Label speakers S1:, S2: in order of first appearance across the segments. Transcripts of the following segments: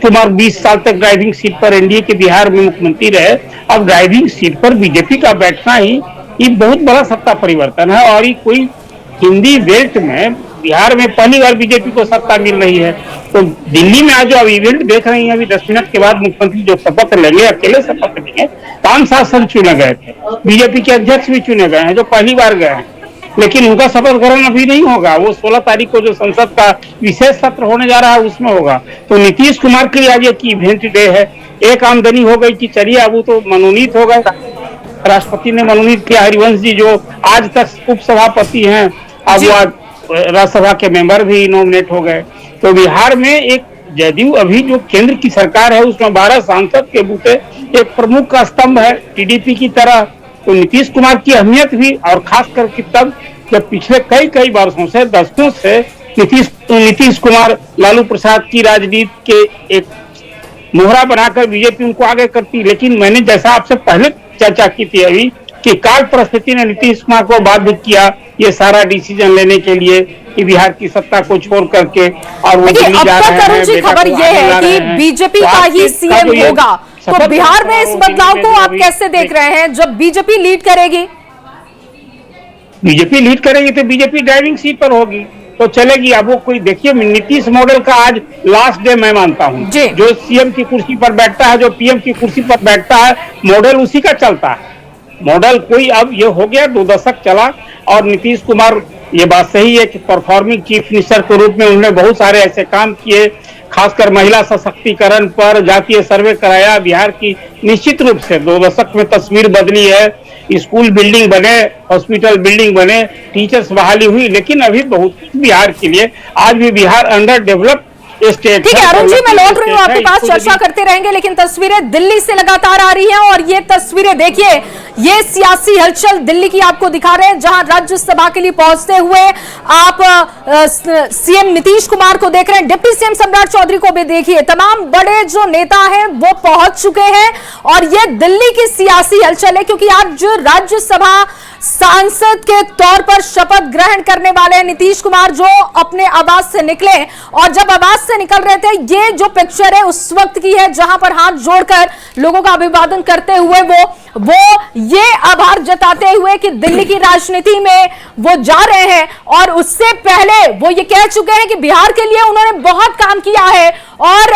S1: कुमार 20 साल तक driving seat पर एनडीए के बिहार में मुख्यमंत्री रहे। अब ड्राइविंग सीट पर बीजेपी का बैठना ही ये बहुत बड़ा सत्ता परिवर्तन है और ये कोई हिंदी बेल्ट में बिहार में पहली बार बीजेपी को सत्ता मिल रही है। तो दिल्ली में आज जो अब इवेंट देख रही हैं, अभी 10 मिनट के बाद मुख्यमंत्री जो शपथ लेंगे, अकेले शपथ लेंगे। 5 शासन चुने गए थे, बीजेपी के अध्यक्ष भी चुने गए हैं जो पहली बार गए हैं, लेकिन उनका शपथ ग्रहण अभी नहीं होगा। वो 16 तारीख को जो संसद का विशेष सत्र होने जा रहा है उसमें होगा। तो नीतीश कुमार के लिए आज एक इवेंट डे है। एक आमदनी हो गई कि चलिए अब वो तो मनोनीत हो गए, राष्ट्रपति ने मनोनीत किया। हरिवंश जी जो आज तक उपसभापति हैं, अब वो आज राज्यसभा के मेंबर भी नॉमिनेट हो गए। तो बिहार में एक जदयू अभी जो केंद्र की सरकार है उसमें 12 सांसद के बूते एक प्रमुख का स्तंभ है टीडीपी की तरह। तो नीतीश कुमार की अहमियत भी, और खास करके तब जब पिछले कई वर्षों से, दशकों से नीतीश कुमार लालू प्रसाद की राजनीति के एक मोहरा बनाकर बीजेपी उनको आगे करती। लेकिन मैंने जैसा आपसे पहले चर्चा की थी अभी कि काल परिस्थिति ने नीतीश कुमार को बाध्य किया ये सारा डिसीजन लेने के लिए कि बिहार की सत्ता को छोड़ करके और वो दिल्ली जा रहे हैं।
S2: अरुण जी, खबर ये है कि बीजेपी का ही सीएम होगा, तो बिहार में इस बदलाव को आप कैसे देख रहे हैं जब बीजेपी लीड करेगी?
S1: बीजेपी लीड करेगी तो बीजेपी ड्राइविंग सीट पर होगी तो चलेगी। अब वो कोई देखिए, नीतीश मॉडल का आज लास्ट डे मैं मानता हूँ। जो सीएम की कुर्सी पर बैठता है, जो पीएम की कुर्सी पर बैठता है, मॉडल उसी का चलता है। मॉडल कोई अब ये हो गया, 2 दशक चला और नीतीश कुमार, ये बात सही है कि परफॉर्मिंग चीफ मिनिस्टर के रूप में उन्होंने बहुत सारे ऐसे काम किए, खासकर महिला सशक्तिकरण पर जातीय सर्वे कराया बिहार की। निश्चित रूप से 2 दशक में तस्वीर बदली है। स्कूल बिल्डिंग बने, हॉस्पिटल बिल्डिंग बने, टीचर्स बहाली हुई, लेकिन अभी बहुत बिहार के लिए आज भी बिहार अंडर डेवलप स्टेट।
S2: ठीक है अरुण जी, मैं लौट रही हूँ आपके पास, चर्चा करते रहेंगे, लेकिन तस्वीरें दिल्ली से लगातार आ रही हैं और ये तस्वीरें देखिए, ये सियासी हलचल दिल्ली की आपको दिखा रहे हैं, जहां राज्यसभा के लिए पहुंचते हुए आप सीएम नीतीश कुमार को देख रहे हैं, डिप्टी सीएम सम्राट चौधरी को भी देखिए, तमाम बड़े जो नेता हैं वो पहुंच चुके हैं और ये दिल्ली की सियासी हलचल है क्योंकि आज जो राज्यसभा सांसद के तौर पर शपथ ग्रहण करने वाले नीतीश कुमार जो अपने आवास से निकले और जब आवास से निकल रहे थे, ये जो पिक्चर है उस वक्त की है जहां पर हाथ जोड़कर लोगों का अभिवादन करते हुए वो ये आभार जताते हुए कि दिल्ली की राजनीति में वो जा रहे हैं और उससे पहले वो ये कह चुके हैं कि बिहार के लिए उन्होंने बहुत काम किया है और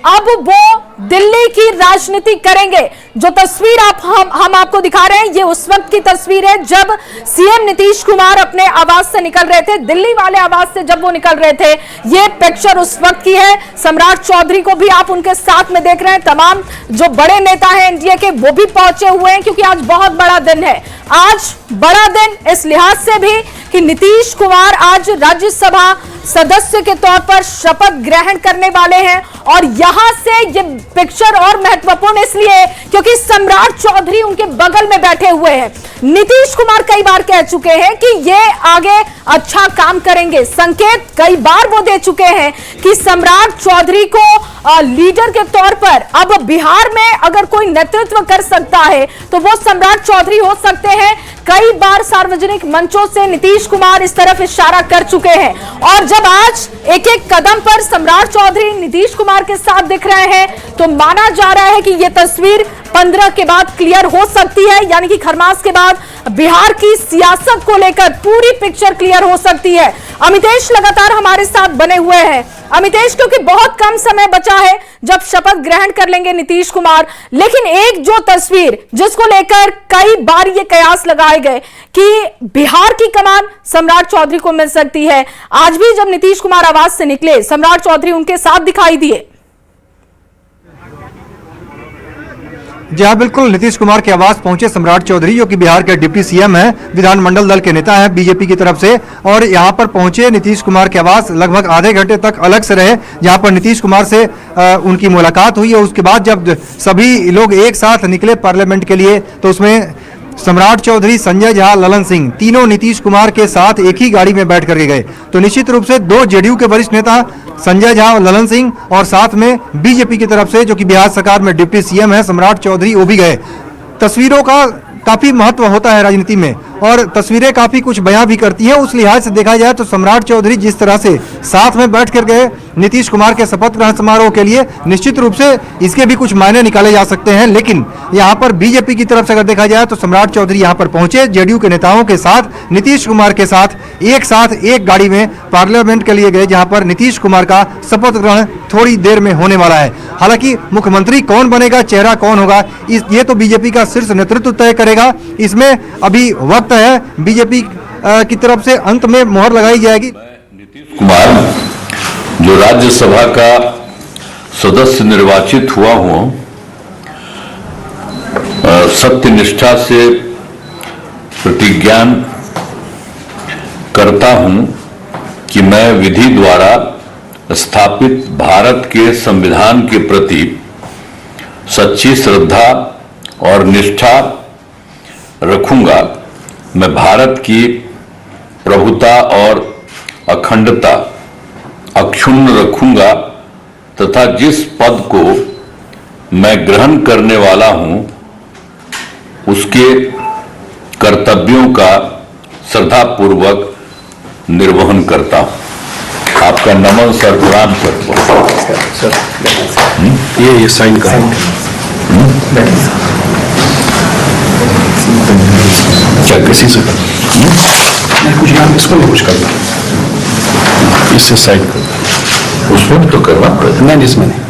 S2: अब वो दिल्ली की राजनीति करेंगे। जो तस्वीर हम आपको दिखा रहे हैं ये उस वक्त की तस्वीर है जब सीएम नीतीश कुमार अपने आवास से निकल रहे थे, दिल्ली वाले आवास से जब वो निकल रहे थे, ये पिक्चर उस वक्त की है। सम्राट चौधरी को भी आप उनके साथ में देख रहे हैं, तमाम जो बड़े नेता हैं एनडीए के वो भी पहुंचे हुए हैं क्योंकि आज बहुत बड़ा दिन है। आज बड़ा दिन इस लिहाज से भी कि नीतीश कुमार आज राज्यसभा सदस्य के तौर पर शपथ ग्रहण करने वाले हैं और यहां से ये पिक्चर और महत्वपूर्ण इसलिए क्योंकि सम्राट चौधरी उनके बगल में बैठे हुए हैं। नीतीश कुमार कई बार कह चुके हैं कि ये आगे अच्छा काम करेंगे, संकेत कई बार वो दे चुके हैं कि सम्राट चौधरी को लीडर के तौर पर अब बिहार में अगर कोई नेतृत्व कर सकता है तो वो सम्राट चौधरी हो सकते हैं। कई बार सार्वजनिक मंचों से नीतीश कुमार इस तरफ इशारा कर चुके हैं और जब आज एक एक कदम पर सम्राट चौधरी नीतीश कुमार के साथ दिख रहे हैं तो माना जा रहा है कि यह तस्वीर 15 के बाद क्लियर हो सकती है, यानी कि खरमास के बाद बिहार की सियासत को लेकर पूरी पिक्चर क्लियर हो सकती है। अमितेश लगातार हमारे साथ बने हुए हैं। अमितेश, क्योंकि बहुत कम समय बचा है जब शपथ ग्रहण कर लेंगे नीतीश कुमार, लेकिन एक जो तस्वीर जिसको लेकर कई बार ये कयास लगाए गए कि बिहार की कमान सम्राट चौधरी को मिल सकती है, आज भी जब नीतीश कुमार आवास से निकले सम्राट चौधरी उनके साथ दिखाई दिए।
S3: जी हाँ, बिल्कुल, नीतीश कुमार के आवास पहुंचे सम्राट चौधरी जो कि बिहार के डिप्टी सीएम हैं, विधानमंडल दल के नेता हैं बीजेपी की तरफ से, और यहां पर पहुंचे नीतीश कुमार के आवास लगभग आधे घंटे तक अलग से रहे, जहां पर नीतीश कुमार से उनकी मुलाकात हुई और उसके बाद जब सभी लोग एक साथ निकले पार्लियामेंट के लिए तो उसमें सम्राट चौधरी, संजय झा, ललन सिंह तीनों नीतीश कुमार के साथ एक ही गाड़ी में बैठ करके गए। तो निश्चित रूप से 2 जेडीयू के वरिष्ठ नेता संजय झा और ललन सिंह और साथ में बीजेपी की तरफ से जो कि बिहार सरकार में डिप्टी सीएम है सम्राट चौधरी, वो भी गए। तस्वीरों का काफी महत्व होता है राजनीति में और तस्वीरें काफी कुछ बयां भी करती हैं। उस लिहाज से देखा जाए तो सम्राट चौधरी जिस तरह से साथ में बैठ कर गए नीतीश कुमार के शपथ ग्रहण समारोह के लिए, निश्चित रूप से इसके भी कुछ मायने निकाले जा सकते हैं। लेकिन यहाँ पर बीजेपी की तरफ से अगर देखा जाए तो सम्राट चौधरी यहाँ पर पहुंचे जेडीयू के नेताओं के साथ, नीतीश कुमार के साथ एक गाड़ी में पार्लियामेंट के लिए गए, जहां पर नीतीश कुमार का शपथ ग्रहण थोड़ी देर में होने वाला है। हालांकि मुख्यमंत्री कौन बनेगा, चेहरा कौन होगा, ये तो बीजेपी का शीर्ष नेतृत्व तय करेगा। इसमें अभी वक्त है, बीजेपी की तरफ से अंत में मोहर लगाई जाएगी।
S4: नीतीश कुमार जो राज्यसभा का सदस्य निर्वाचित हुआ हूं, सत्य निष्ठा से प्रतिज्ञान करता हूं कि मैं विधि द्वारा स्थापित भारत के संविधान के प्रति सच्ची श्रद्धा और निष्ठा रखूंगा। मैं भारत की प्रभुता और अखंडता अक्षुण्ण रखूंगा तथा जिस पद को मैं ग्रहण करने वाला हूं उसके कर्तव्यों का श्रद्धापूर्वक निर्वहन करता हूं। आपका नमन सर, प्रणाम सर।
S5: ये साइन करें। क्या किसी से कुछ काम इसको भी कुछ करना, इससे साइन करना, उसमें तो करना पड़ेगा। नहीं, इसमें नहीं।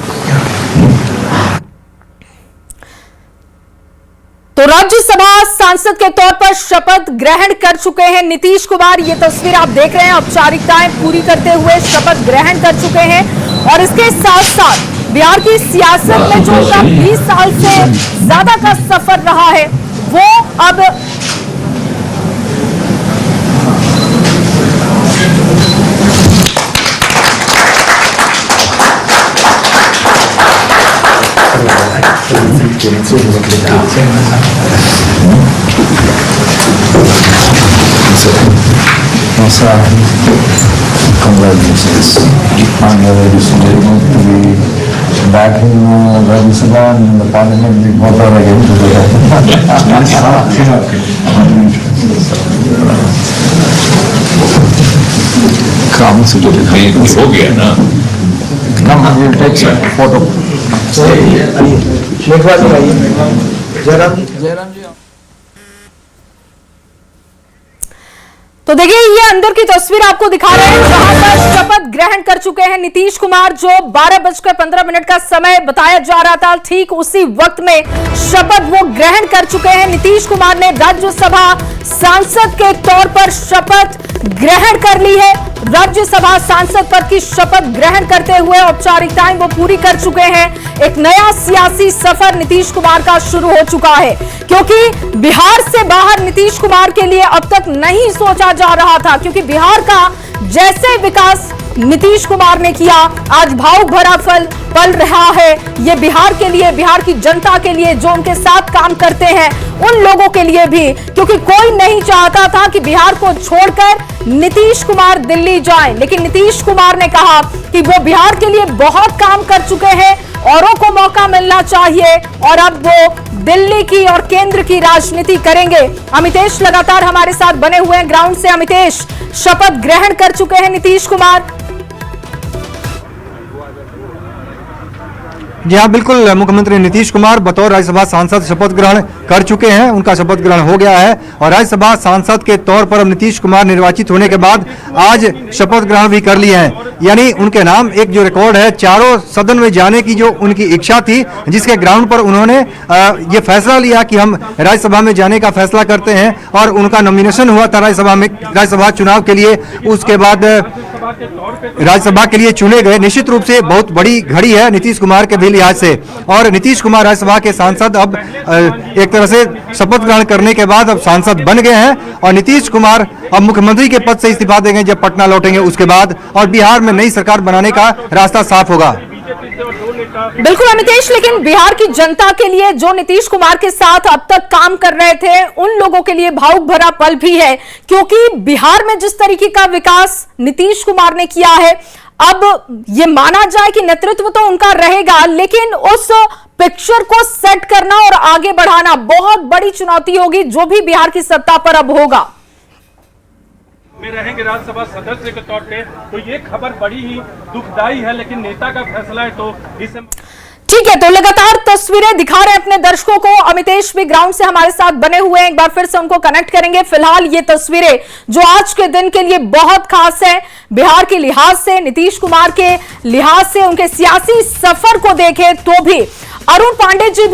S2: तो राज्यसभा सांसद के तौर पर शपथ ग्रहण कर चुके हैं नीतीश कुमार। ये तस्वीर आप देख रहे हैं, औपचारिकताएं पूरी करते हुए शपथ ग्रहण कर चुके हैं। और इसके साथ साथ बिहार की सियासत में जो उनका 20 साल से ज्यादा का सफर रहा है वो अब
S6: Congratulations on your decision to be back in Rajya Sabha and in the Parliament. What are again
S4: काम से जो हो गया ना,
S6: Come, we'll take a photo.
S2: तो देखिए ये अंदर की तस्वीर आपको दिखा रहे हैं जहां पर शपथ ग्रहण कर चुके हैं नीतीश कुमार। जो 12:15 का समय बताया जा रहा था, ठीक उसी वक्त में शपथ वो ग्रहण कर चुके हैं। नीतीश कुमार ने राज्यसभा सांसद के तौर पर शपथ ग्रहण कर ली है। राज्यसभा सांसद पद की शपथ ग्रहण करते हुए औपचारिकताएं वो पूरी कर चुके हैं। एक नया सियासी सफर नीतीश कुमार का शुरू हो चुका है, क्योंकि बिहार से बाहर नीतीश कुमार के लिए अब तक नहीं सोचा जा रहा था, क्योंकि बिहार का जैसे विकास नीतीश कुमार ने किया, आज भावुक भरा पल रहा है ये बिहार के लिए, बिहार की जनता के लिए, जो उनके साथ काम करते हैं उन लोगों के लिए भी, क्योंकि कोई नहीं चाहता था कि बिहार को छोड़कर नीतीश कुमार दिल्ली जाएं। लेकिन नीतीश कुमार ने कहा कि वो बिहार के लिए बहुत काम कर चुके हैं, औरों को मौका मिलना चाहिए और अब वो दिल्ली की और केंद्र की राजनीति करेंगे। अमितेश लगातार हमारे साथ बने हुए हैं ग्राउंड से। अमितेश, शपथ ग्रहण कर चुके हैं नीतीश कुमार।
S3: जी हाँ, बिल्कुल, मुख्यमंत्री नीतीश कुमार बतौर राज्यसभा सांसद शपथ ग्रहण कर चुके हैं। उनका शपथ ग्रहण हो गया है और राज्यसभा सांसद के तौर पर अब नीतीश कुमार निर्वाचित होने के बाद आज शपथ ग्रहण भी कर लिए हैं। यानी उनके नाम एक जो रिकॉर्ड है, चारों सदन में जाने की जो उनकी इच्छा थी, जिसके ग्राउंड पर उन्होंने ये फैसला लिया कि हम राज्यसभा में जाने का फैसला करते हैं और उनका नॉमिनेशन हुआ था राज्यसभा चुनाव के लिए। उसके बाद राज्यसभा के लिए चुने गए। निश्चित रूप से बहुत बड़ी घड़ी है नीतीश कुमार के भी लिहाज से, और नीतीश कुमार राज्यसभा के सांसद अब एक तरह से शपथ ग्रहण करने के बाद अब सांसद बन गए हैं और नीतीश कुमार अब मुख्यमंत्री के पद से इस्तीफा देंगे जब पटना लौटेंगे उसके बाद, और बिहार में नई सरकार बनाने का रास्ता साफ होगा।
S2: बिल्कुल अमितेश, लेकिन बिहार की जनता के लिए जो नीतीश कुमार के साथ अब तक काम कर रहे थे उन लोगों के लिए भावुक भरा पल भी है, क्योंकि बिहार में जिस तरीके का विकास नीतीश कुमार ने किया है, अब ये माना जाए कि नेतृत्व तो उनका रहेगा, लेकिन उस पिक्चर को सेट करना और आगे बढ़ाना बहुत बड़ी चुनौती होगी जो भी बिहार की सत्ता पर अब होगा।
S7: में रहेंगे राज्यसभा सदस्य के तौर पे, तो ये खबर बड़ी ही दुखदाई है, लेकिन नेता का फैसला है तो इसे
S2: ठीक है। तो लगातार तस्वीरें दिखा रहे हैं अपने दर्शकों को, अमितेश भी ग्राउंड से हमारे साथ बने हुए हैं, एक बार फिर से उनको कनेक्ट करेंगे। फिलहाल ये तस्वीरें जो आज के दिन के लिए बहुत खास है, बिहार के लिहाज से, नीतीश कुमार के लिहाज से, उनके सियासी सफर को देखें तो भी अरुण पांडे जी भी